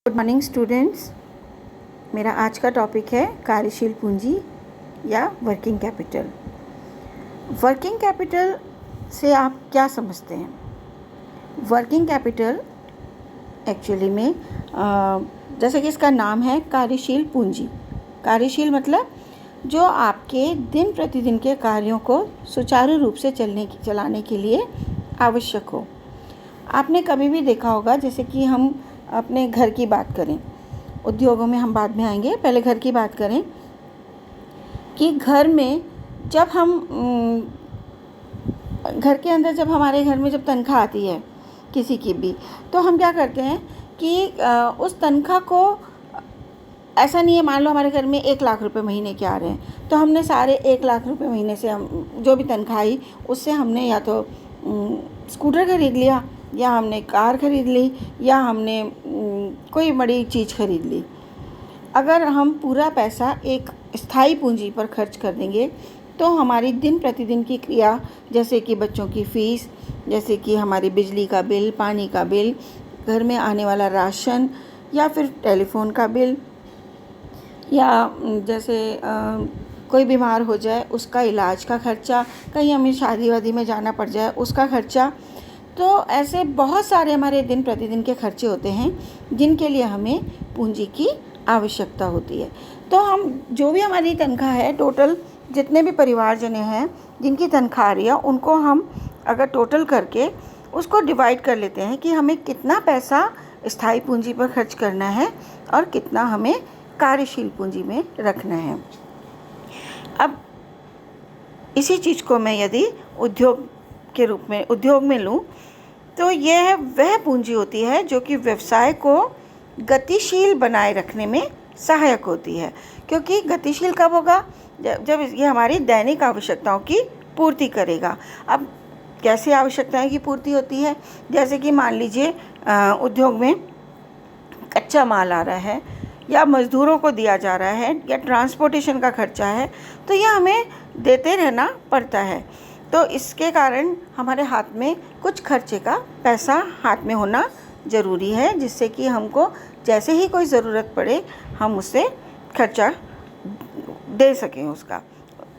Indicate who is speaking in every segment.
Speaker 1: Good morning students. मेरा आज का टॉपिक है कार्यशील पूंजी या वर्किंग कैपिटल। वर्किंग कैपिटल से आप क्या समझते हैं? वर्किंग कैपिटल एक्चुअली में जैसे कि इसका नाम है कार्यशील पूंजी। कार्यशील मतलब जो आपके दिन प्रतिदिन के कार्यों को सुचारू रूप से चलाने के लिए आवश्यक हो। आपने कभी भी देखा होगा, जैसे कि हम अपने घर की बात करें, उद्योगों में हम बाद में आएंगे, पहले घर की बात करें कि घर में जब हम घर के अंदर जब हमारे घर में जब तनख्वाह आती है किसी की भी, तो हम क्या करते हैं कि उस तनख्वाह को, ऐसा नहीं है मान लो हमारे घर में 1,00,000 रुपये महीने के आ रहे हैं, तो हमने सारे 1,00,000 रुपये महीने से हम जो भी तनख्वाह आई उससे हमने या तो स्कूटर खरीद लिया, या हमने कार खरीद ली, या हमने कोई बड़ी चीज़ खरीद ली। अगर हम पूरा पैसा एक स्थायी पूंजी पर खर्च कर देंगे तो हमारी दिन प्रतिदिन की क्रिया, जैसे कि बच्चों की फ़ीस, जैसे कि हमारी बिजली का बिल, पानी का बिल, घर में आने वाला राशन, या फिर टेलीफोन का बिल, या जैसे कोई बीमार हो जाए उसका इलाज का खर्चा, कहीं हमें शादी वादी में जाना पड़ जाए उसका खर्चा, तो ऐसे बहुत सारे हमारे दिन प्रतिदिन के खर्चे होते हैं जिनके लिए हमें पूंजी की आवश्यकता होती है। तो हम जो भी हमारी तनख्वाह है, टोटल जितने भी परिवारजन हैं जिनकी तनख्वाह आ रही है, उनको हम अगर टोटल करके उसको डिवाइड कर लेते हैं कि हमें कितना पैसा स्थायी पूंजी पर खर्च करना है और कितना हमें कार्यशील पूंजी में रखना है। अब इसी चीज़ को मैं यदि उद्योग के रूप में उद्योग में लूँ तो यह वह पूंजी होती है जो कि व्यवसाय को गतिशील बनाए रखने में सहायक होती है। क्योंकि गतिशील कब होगा? जब ये हमारी दैनिक आवश्यकताओं की पूर्ति करेगा। अब कैसे आवश्यकताएं की पूर्ति होती है? जैसे कि मान लीजिए उद्योग में कच्चा माल आ रहा है, या मज़दूरों को दिया जा रहा है, या ट्रांसपोर्टेशन का खर्चा है, तो यह हमें देते रहना पड़ता है। तो इसके कारण हमारे हाथ में कुछ खर्चे का पैसा हाथ में होना ज़रूरी है, जिससे कि हमको जैसे ही कोई ज़रूरत पड़े हम उससे खर्चा दे सकें उसका।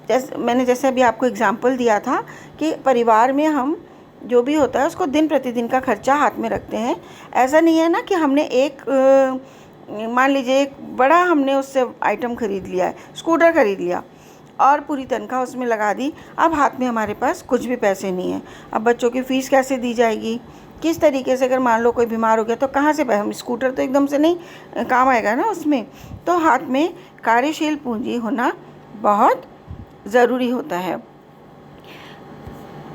Speaker 1: जैसे अभी आपको एग्जांपल दिया था कि परिवार में हम जो भी होता है उसको दिन प्रतिदिन का खर्चा हाथ में रखते हैं। ऐसा नहीं है ना कि हमने मान लीजिए एक बड़ा हमने उससे आइटम खरीद लिया है, स्कूटर खरीद लिया और पूरी तनख्वाह उसमें लगा दी। अब हाथ में हमारे पास कुछ भी पैसे नहीं है। अब बच्चों की फ़ीस कैसे दी जाएगी? किस तरीके से? अगर मान लो कोई बीमार हो गया तो कहाँ से हम स्कूटर तो एकदम से नहीं काम आएगा ना उसमें। तो हाथ में कार्यशील पूंजी होना बहुत ज़रूरी होता है।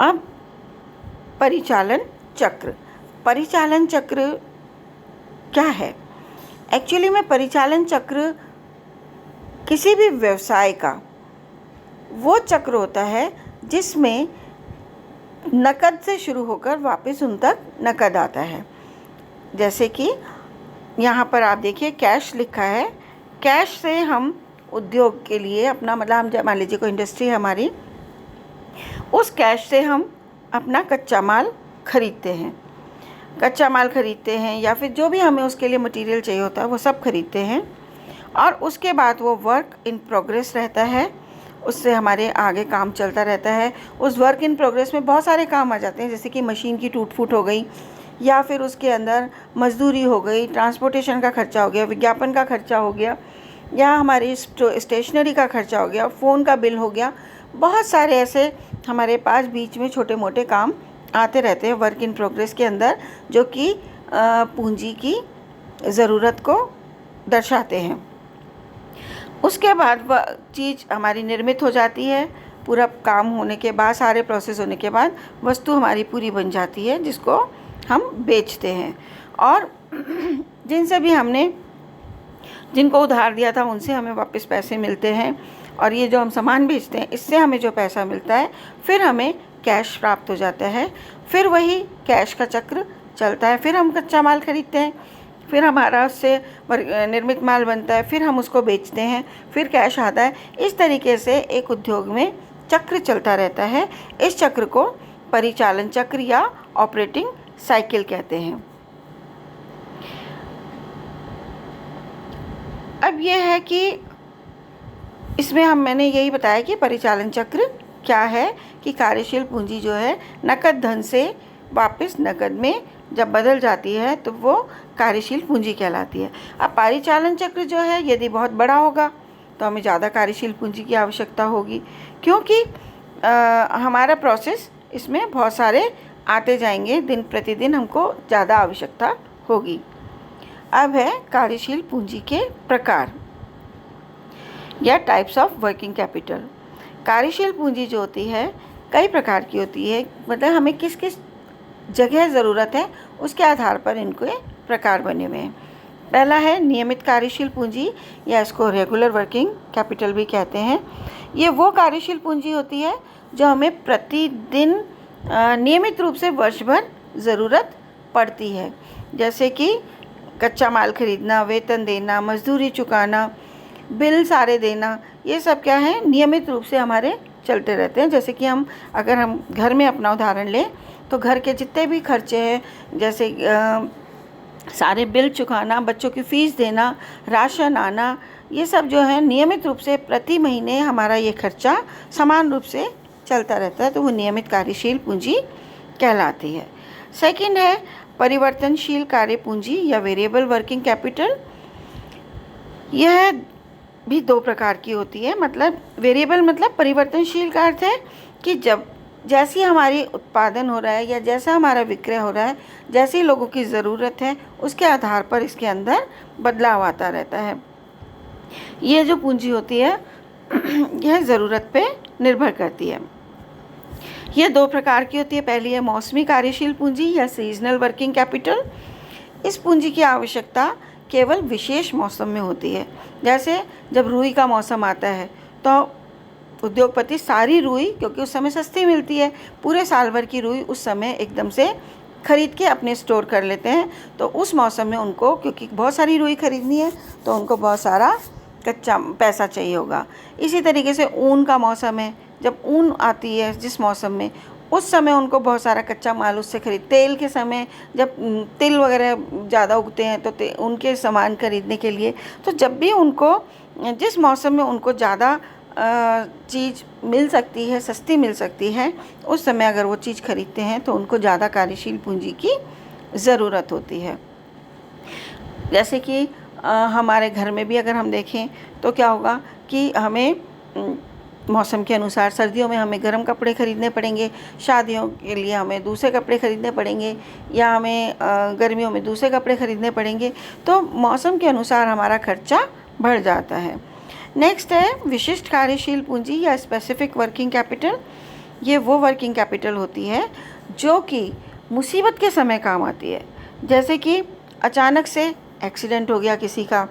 Speaker 1: अब परिचालन चक्र। परिचालन चक्र क्या है? एक्चुअली में परिचालन चक्र किसी भी व्यवसाय का वो चक्र होता है जिसमें नकद से शुरू होकर वापस उन तक नकद आता है। जैसे कि यहाँ पर आप देखिए कैश लिखा है। कैश से हम उद्योग के लिए अपना, मतलब हम मान लीजिए कोई इंडस्ट्री है हमारी, उस कैश से हम अपना कच्चा माल खरीदते हैं, या फिर जो भी हमें उसके लिए मटेरियल चाहिए होता है वो सब खरीदते हैं। और उसके बाद वो वर्क इन प्रोग्रेस रहता है, उससे हमारे आगे काम चलता रहता है। उस वर्क इन प्रोग्रेस में बहुत सारे काम आ जाते हैं, जैसे कि मशीन की टूट फूट हो गई, या फिर उसके अंदर मजदूरी हो गई, ट्रांसपोर्टेशन का खर्चा हो गया, विज्ञापन का खर्चा हो गया, या हमारी स्टेशनरी का खर्चा हो गया, फ़ोन का बिल हो गया। बहुत सारे ऐसे हमारे पास बीच में छोटे मोटे काम आते रहते हैं वर्क इन प्रोग्रेस के अंदर, जो कि पूंजी की ज़रूरत को दर्शाते हैं। उसके बाद वह चीज़ हमारी निर्मित हो जाती है। पूरा काम होने के बाद, सारे प्रोसेस होने के बाद वस्तु हमारी पूरी बन जाती है, जिसको हम बेचते हैं। और जिनसे भी हमने जिनको उधार दिया था उनसे हमें वापस पैसे मिलते हैं। और ये जो हम सामान बेचते हैं इससे हमें जो पैसा मिलता है, फिर हमें कैश प्राप्त हो जाता है। फिर वही कैश का चक्र चलता है। फिर हम कच्चा माल खरीदते हैं, फिर हमारा उससे निर्मित माल बनता है, फिर हम उसको बेचते हैं, फिर कैश आता है। इस तरीके से एक उद्योग में चक्र चलता रहता है। इस चक्र को परिचालन चक्र या ऑपरेटिंग साइकिल कहते हैं। अब ये है कि इसमें मैंने यही बताया कि परिचालन चक्र क्या है, कि कार्यशील पूंजी जो है नकद धन से वापस नकद में जब बदल जाती है तो वो कार्यशील पूंजी कहलाती है। अब परिचालन चक्र जो है यदि बहुत बड़ा होगा तो हमें ज़्यादा कार्यशील पूंजी की आवश्यकता होगी, क्योंकि हमारा प्रोसेस इसमें बहुत सारे आते जाएंगे, दिन प्रतिदिन हमको ज़्यादा आवश्यकता होगी। अब है कार्यशील पूंजी के प्रकार या टाइप्स ऑफ वर्किंग कैपिटल। कार्यशील पूंजी जो होती है कई प्रकार की होती है, मतलब हमें किस किस जगह ज़रूरत है उसके आधार पर इनके प्रकार बने हुए हैं। पहला है नियमित कार्यशील पूंजी, या इसको रेगुलर वर्किंग कैपिटल भी कहते हैं। ये वो कार्यशील पूंजी होती है जो हमें प्रतिदिन नियमित रूप से वर्ष भर ज़रूरत पड़ती है, जैसे कि कच्चा माल खरीदना, वेतन देना, मजदूरी चुकाना, बिल सारे देना, ये सब क्या है नियमित रूप से हमारे चलते रहते हैं। जैसे कि अगर हम घर में अपना उदाहरण लें तो घर के जितने भी खर्चे हैं, जैसे सारे बिल चुकाना, बच्चों की फ़ीस देना, राशन आना, ये सब जो है नियमित रूप से प्रति महीने हमारा ये खर्चा समान रूप से चलता रहता है, तो वो नियमित कार्यशील पूंजी कहलाती है। सेकंड है परिवर्तनशील कार्य पूंजी या वेरिएबल वर्किंग कैपिटल। यह भी दो प्रकार की होती है। मतलब वेरिएबल मतलब परिवर्तनशील का अर्थ है कि जब जैसी हमारी उत्पादन हो रहा है या जैसा हमारा विक्रय हो रहा है, जैसी लोगों की ज़रूरत है, उसके आधार पर इसके अंदर बदलाव आता रहता है। ये जो पूंजी होती है यह ज़रूरत पे निर्भर करती है। ये दो प्रकार की होती है। पहली है मौसमी कार्यशील पूंजी या सीजनल वर्किंग कैपिटल। इस पूंजी की आवश्यकता केवल विशेष मौसम में होती है। जैसे जब रुई का मौसम आता है तो उद्योगपति सारी रुई, क्योंकि उस समय सस्ती मिलती है, पूरे साल भर की रुई उस समय एकदम से खरीद के अपने स्टोर कर लेते हैं। तो उस मौसम में उनको, क्योंकि बहुत सारी रुई खरीदनी है, तो उनको बहुत सारा कच्चा पैसा चाहिए होगा। इसी तरीके से ऊन का मौसम है, जब ऊन आती है जिस मौसम में, उस समय उनको बहुत सारा कच्चा माल उससे खरीद। तेल के समय जब तिल वगैरह ज़्यादा उगते हैं तो उनके सामान खरीदने के लिए, तो जब भी उनको जिस मौसम में उनको ज़्यादा चीज़ मिल सकती है, सस्ती मिल सकती है, उस समय अगर वो चीज़ खरीदते हैं तो उनको ज़्यादा कार्यशील पूंजी की ज़रूरत होती है। जैसे कि हमारे घर में भी अगर हम देखें तो क्या होगा कि हमें मौसम के अनुसार सर्दियों में हमें गर्म कपड़े खरीदने पड़ेंगे, शादियों के लिए हमें दूसरे कपड़े खरीदने पड़ेंगे, या हमें गर्मियों में दूसरे कपड़े खरीदने पड़ेंगे। तो मौसम के अनुसार हमारा खर्चा बढ़ जाता है। नेक्स्ट है विशिष्ट कार्यशील पूंजी या स्पेसिफिक वर्किंग कैपिटल। ये वो वर्किंग कैपिटल होती है जो कि मुसीबत के समय काम आती है। जैसे कि अचानक से एक्सीडेंट हो गया किसी का,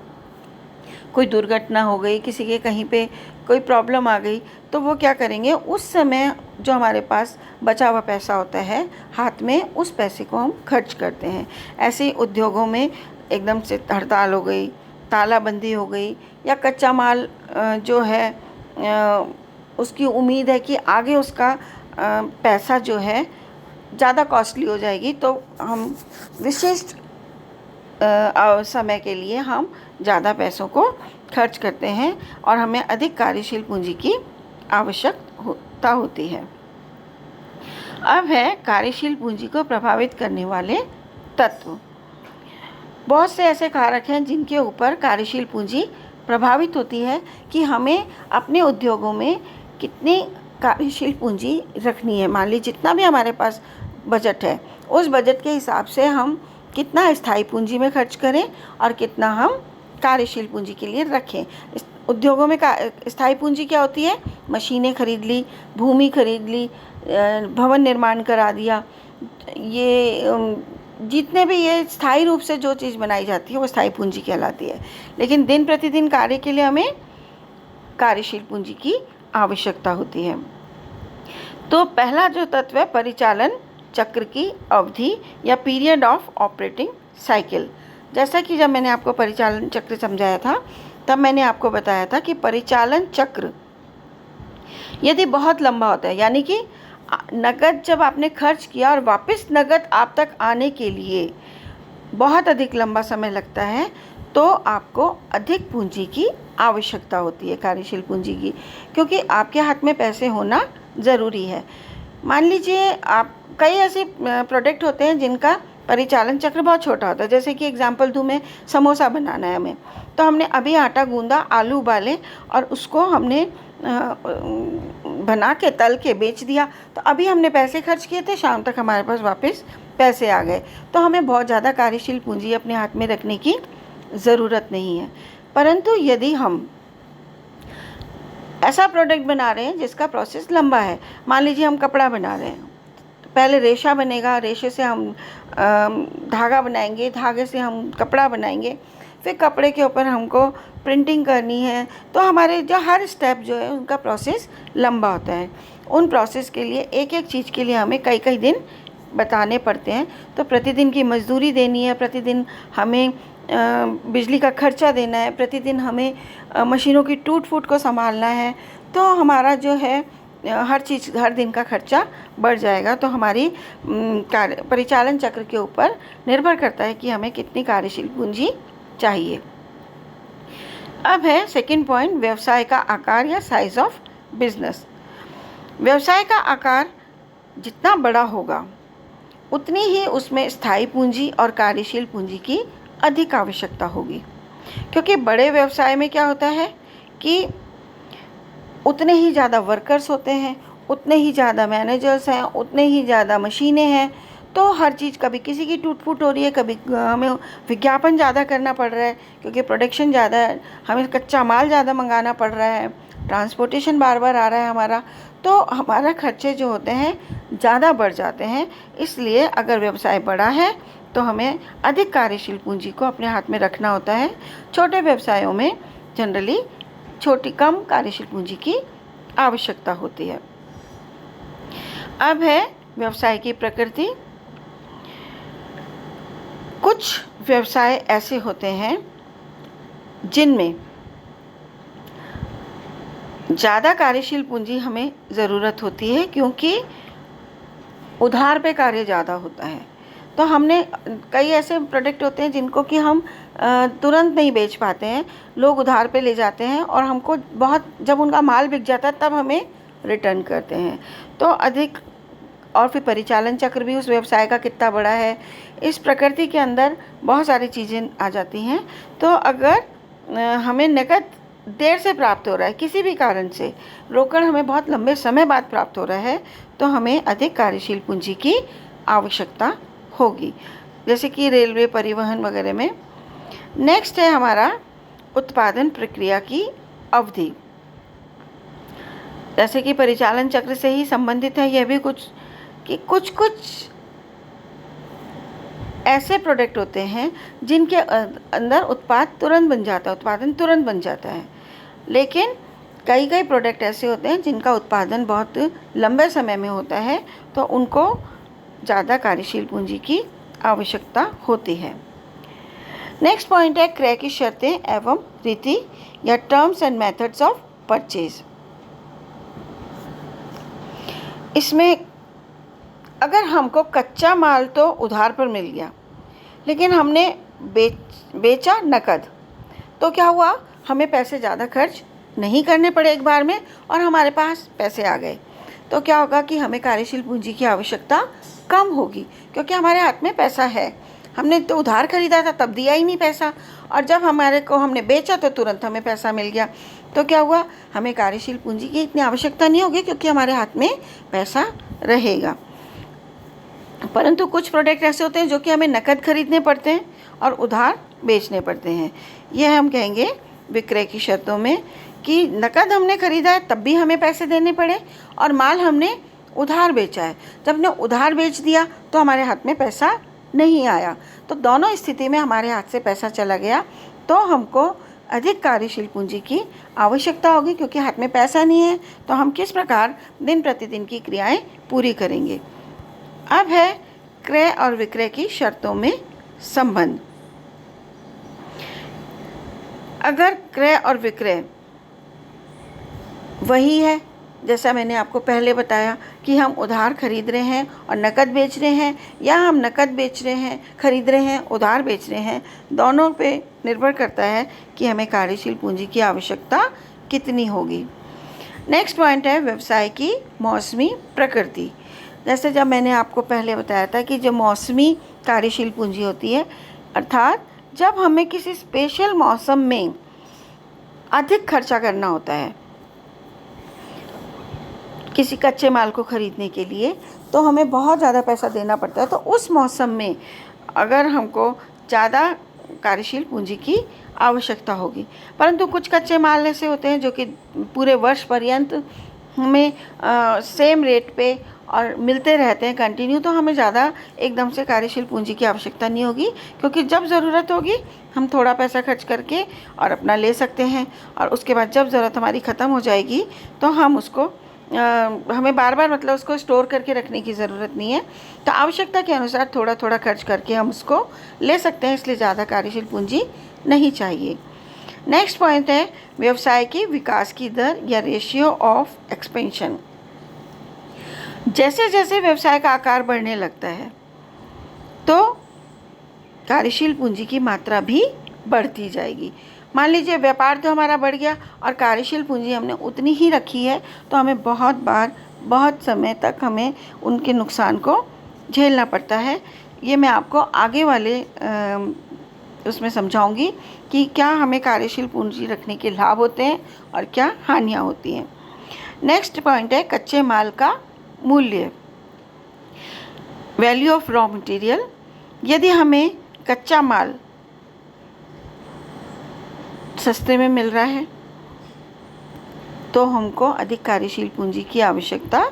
Speaker 1: कोई दुर्घटना हो गई, किसी के कहीं पे कोई प्रॉब्लम आ गई, तो वो क्या करेंगे, उस समय जो हमारे पास बचा हुआ पैसा होता है हाथ में, उस पैसे को हम खर्च करते हैं। ऐसे ही उद्योगों में एकदम से हड़ताल हो गई, तालाबंदी हो गई, या कच्चा माल जो है उसकी उम्मीद है कि आगे उसका पैसा जो है ज़्यादा कॉस्टली हो जाएगी, तो हम विशिष्ट समय के लिए हम ज़्यादा पैसों को खर्च करते हैं और हमें अधिक कार्यशील पूंजी की आवश्यकता होती है। अब है कार्यशील पूंजी को प्रभावित करने वाले तत्व। बहुत से ऐसे कारक हैं जिनके ऊपर कार्यशील पूंजी प्रभावित होती है कि हमें अपने उद्योगों में कितनी कार्यशील पूंजी रखनी है। मान लीजिए जितना भी हमारे पास बजट है, उस बजट के हिसाब से हम कितना स्थायी पूंजी में खर्च करें और कितना हम कार्यशील पूंजी के लिए रखें। उद्योगों में स्थायी पूंजी क्या होती है? मशीनें खरीद ली, भूमि खरीद ली, भवन निर्माण करा दिया, ये जितने भी ये स्थायी रूप से जो चीज़ बनाई जाती है वो स्थायी पूंजी कहलाती है। लेकिन दिन प्रतिदिन कार्य के लिए हमें कार्यशील पूंजी की आवश्यकता होती है। तो पहला जो तत्व है परिचालन चक्र की अवधि या पीरियड ऑफ ऑपरेटिंग साइकिल। जैसा कि जब मैंने आपको परिचालन चक्र समझाया था तब मैंने आपको बताया था कि परिचालन चक्र यदि बहुत लंबा होता है, यानी कि नकद जब आपने खर्च किया और वापस नकद आप तक आने के लिए बहुत अधिक लंबा समय लगता है, तो आपको अधिक पूंजी की आवश्यकता होती है, कार्यशील पूंजी की, क्योंकि आपके हाथ में पैसे होना ज़रूरी है। मान लीजिए आप कई ऐसे प्रोडक्ट होते हैं जिनका परिचालन चक्र बहुत छोटा होता है। जैसे कि एग्जांपल दूं मैं, समोसा बनाना है हमें, तो हमने अभी आटा गूंदा, आलू उबाले और उसको हमने बना के तल के बेच दिया, तो अभी हमने पैसे खर्च किए थे, शाम तक हमारे पास वापस पैसे आ गए। तो हमें बहुत ज़्यादा कार्यशील पूंजी अपने हाथ में रखने की ज़रूरत नहीं है। परंतु यदि हम ऐसा प्रोडक्ट बना रहे हैं जिसका प्रोसेस लंबा है, मान लीजिए हम कपड़ा बना रहे हैं, पहले रेशा बनेगा, रेशे से हम धागा बनाएंगे, धागे से हम कपड़ा बनाएंगे, फिर कपड़े के ऊपर हमको प्रिंटिंग करनी है, तो हमारे जो हर स्टेप जो है उनका प्रोसेस लंबा होता है। उन प्रोसेस के लिए एक एक चीज़ के लिए हमें कई कई दिन बताने पड़ते हैं। तो प्रतिदिन की मजदूरी देनी है, प्रतिदिन हमें बिजली का खर्चा देना है, प्रतिदिन हमें मशीनों की टूट फूट को संभालना है, तो हमारा जो है हर चीज़, हर दिन का खर्चा बढ़ जाएगा। तो हमारी परिचालन चक्र के ऊपर निर्भर करता है कि हमें कितनी कार्यशील पूंजी चाहिए। अब है सेकंड पॉइंट, व्यवसाय का आकार या साइज ऑफ बिजनेस। व्यवसाय का आकार जितना बड़ा होगा उतनी ही उसमें स्थायी पूंजी और कार्यशील पूंजी की अधिक आवश्यकता होगी, क्योंकि बड़े व्यवसाय में क्या होता है कि उतने ही ज़्यादा वर्कर्स होते हैं, उतने ही ज़्यादा मैनेजर्स हैं, उतने ही ज़्यादा मशीनें हैं, तो हर चीज़, कभी किसी की टूट फूट हो रही है, कभी हमें विज्ञापन ज़्यादा करना पड़ रहा है क्योंकि प्रोडक्शन ज़्यादा है, हमें कच्चा माल ज़्यादा मंगाना पड़ रहा है, ट्रांसपोर्टेशन बार बार आ रहा है हमारा, तो हमारा खर्चे जो होते हैं ज़्यादा बढ़ जाते हैं। इसलिए अगर व्यवसाय बड़ा है तो हमें अधिक कार्यशील पूंजी को अपने हाथ में रखना होता है। छोटे व्यवसायों में जनरली कम कार्यशील पूंजी की आवश्यकता होती है। अब है व्यवसाय की प्रकृति। कुछ व्यवसाय ऐसे होते हैं जिनमें ज़्यादा कार्यशील पूंजी हमें ज़रूरत होती है, क्योंकि उधार पे कार्य ज़्यादा होता है। तो हमने कई ऐसे प्रोडक्ट होते हैं जिनको कि हम तुरंत नहीं बेच पाते हैं, लोग उधार पे ले जाते हैं और हमको बहुत, जब उनका माल बिक जाता है तब हमें रिटर्न करते हैं। तो अधिक, और फिर परिचालन चक्र भी उस व्यवसाय का कितना बड़ा है, इस प्रकृति के अंदर बहुत सारी चीज़ें आ जाती हैं। तो अगर हमें नकद देर से प्राप्त हो रहा है, किसी भी कारण से रोकड़ हमें बहुत लंबे समय बाद प्राप्त हो रहा है, तो हमें अधिक कार्यशील पूंजी की आवश्यकता होगी, जैसे कि रेलवे, परिवहन वगैरह में। नेक्स्ट है हमारा उत्पादन प्रक्रिया की अवधि। जैसे कि परिचालन चक्र से ही संबंधित है यह भी कुछ, कि कुछ ऐसे प्रोडक्ट होते हैं जिनके अंदर उत्पादन तुरंत बन जाता है, लेकिन कई प्रोडक्ट ऐसे होते हैं जिनका उत्पादन बहुत लंबे समय में होता है, तो उनको ज़्यादा कार्यशील पूंजी की आवश्यकता होती है। नेक्स्ट पॉइंट है क्रय की शर्तें एवं रीति या terms and methods of purchase. इसमें अगर हमको कच्चा माल तो उधार पर मिल गया, लेकिन हमने बेचा नकद, तो क्या हुआ, हमें पैसे ज़्यादा खर्च नहीं करने पड़े एक बार में और हमारे पास पैसे आ गए। तो क्या होगा कि हमें कार्यशील पूंजी की आवश्यकता कम होगी, क्योंकि हमारे हाथ में पैसा है। हमने तो उधार खरीदा था तब दिया ही नहीं पैसा, और जब हमने बेचा तो तुरंत हमें पैसा मिल गया। तो क्या हुआ, हमें कार्यशील पूंजी की इतनी आवश्यकता नहीं होगी, क्योंकि हमारे हाथ में पैसा रहेगा। परंतु कुछ प्रोडक्ट ऐसे होते हैं जो कि हमें नकद खरीदने पड़ते हैं और उधार बेचने पड़ते हैं। यह हम कहेंगे विक्रय की शर्तों में, कि नकद हमने खरीदा है तब भी हमें पैसे देने पड़े, और माल हमने उधार बेचा है, जब हमने उधार बेच दिया तो हमारे हाथ में पैसा नहीं आया। तो दोनों स्थिति में हमारे हाथ से पैसा चला गया, तो हमको अधिक कार्यशील पूंजी की आवश्यकता होगी, क्योंकि हाथ में पैसा नहीं है तो हम किस प्रकार दिन प्रतिदिन की क्रियाएं पूरी करेंगे। अब है क्रय और विक्रय की शर्तों में संबंध। अगर क्रय और विक्रय वही है जैसा मैंने आपको पहले बताया कि हम उधार खरीद रहे हैं और नकद बेच रहे हैं, या हम नकद बेच रहे हैं, खरीद रहे हैं, उधार बेच रहे हैं, दोनों पे निर्भर करता है कि हमें कार्यशील पूंजी की आवश्यकता कितनी होगी। नेक्स्ट पॉइंट है व्यवसाय की मौसमी प्रकृति। जैसे जब मैंने आपको पहले बताया था कि जो मौसमी कार्यशील पूंजी होती है, अर्थात जब हमें किसी स्पेशल मौसम में अधिक खर्चा करना होता है किसी कच्चे माल को ख़रीदने के लिए, तो हमें बहुत ज़्यादा पैसा देना पड़ता है। तो उस मौसम में अगर हमको ज़्यादा कार्यशील पूंजी की आवश्यकता होगी, परंतु कुछ कच्चे माल ऐसे होते हैं जो कि पूरे वर्ष पर्यंत हमें सेम रेट पे और मिलते रहते हैं कंटिन्यू, तो हमें ज़्यादा एकदम से कार्यशील पूंजी की आवश्यकता नहीं होगी, क्योंकि जब ज़रूरत होगी हम थोड़ा पैसा खर्च करके और अपना ले सकते हैं, और उसके बाद जब ज़रूरत हमारी ख़त्म हो जाएगी तो हम उसको हमें बार बार मतलब उसको स्टोर करके रखने की ज़रूरत नहीं है। तो आवश्यकता के अनुसार थोड़ा थोड़ा खर्च करके हम उसको ले सकते हैं, इसलिए ज़्यादा कार्यशील पूंजी नहीं चाहिए। नेक्स्ट पॉइंट है व्यवसाय की विकास की दर या रेशियो ऑफ एक्सपेंशन। जैसे जैसे व्यवसाय का आकार बढ़ने लगता है तो कार्यशील पूंजी की मात्रा भी बढ़ती जाएगी। मान लीजिए व्यापार तो हमारा बढ़ गया और कार्यशील पूंजी हमने उतनी ही रखी है, तो हमें बहुत बार बहुत समय तक हमें उनके नुकसान को झेलना पड़ता है। ये मैं आपको आगे वाले उसमें समझाऊंगी कि क्या हमें कार्यशील पूंजी रखने के लाभ होते हैं और क्या हानियाँ होती हैं। नेक्स्ट पॉइंट है कच्चे माल का मूल्य, वैल्यू ऑफ रॉ मटेरियल। यदि हमें कच्चा माल सस्ते में मिल रहा है तो हमको अधिक कार्यशील पूंजी की आवश्यकता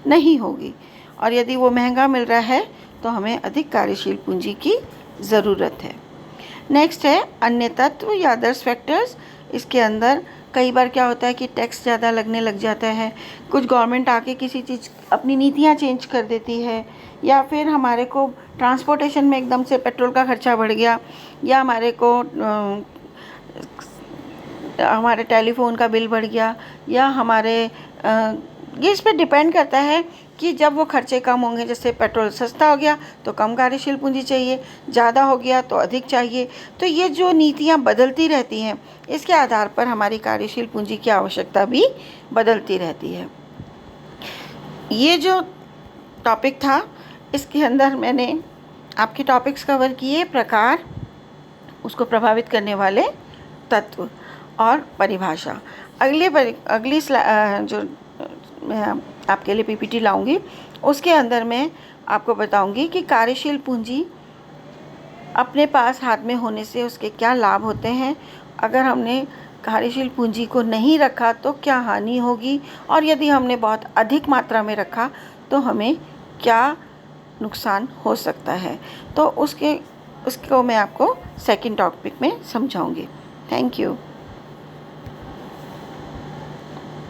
Speaker 1: नहीं होगी, और यदि वो महंगा मिल रहा है तो हमें अधिक कार्यशील पूंजी की ज़रूरत है। नेक्स्ट है अन्य तत्व या अदर्स फैक्टर्स। इसके अंदर कई बार क्या होता है कि टैक्स ज़्यादा लगने लग जाता है, कुछ गवर्नमेंट आके किसी चीज़ अपनी नीतियाँ चेंज कर देती है, या फिर हमारे को ट्रांसपोर्टेशन में एकदम से पेट्रोल का खर्चा बढ़ गया, या हमारे टेलीफोन का बिल बढ़ गया, या ये इस पर डिपेंड करता है कि जब वो खर्चे कम होंगे, जैसे पेट्रोल सस्ता हो गया तो कम कार्यशील पूंजी चाहिए, ज़्यादा हो गया तो अधिक चाहिए। तो ये जो नीतियाँ बदलती रहती हैं, इसके आधार पर हमारी कार्यशील पूंजी की आवश्यकता भी बदलती रहती है। ये जो टॉपिक था, इसके अंदर मैंने आपके टॉपिक्स कवर किए, प्रकार, उसको प्रभावित करने वाले तत्व और परिभाषा। अगली जो मैं आपके लिए पीपीटी लाऊंगी, उसके अंदर मैं आपको बताऊंगी कि कार्यशील पूंजी अपने पास हाथ में होने से उसके क्या लाभ होते हैं, अगर हमने कार्यशील पूंजी को नहीं रखा तो क्या हानि होगी, और यदि हमने बहुत अधिक मात्रा में रखा तो हमें क्या नुकसान हो सकता है। तो उसको मैं आपको सेकंड टॉपिक में समझाऊंगी। Thank you.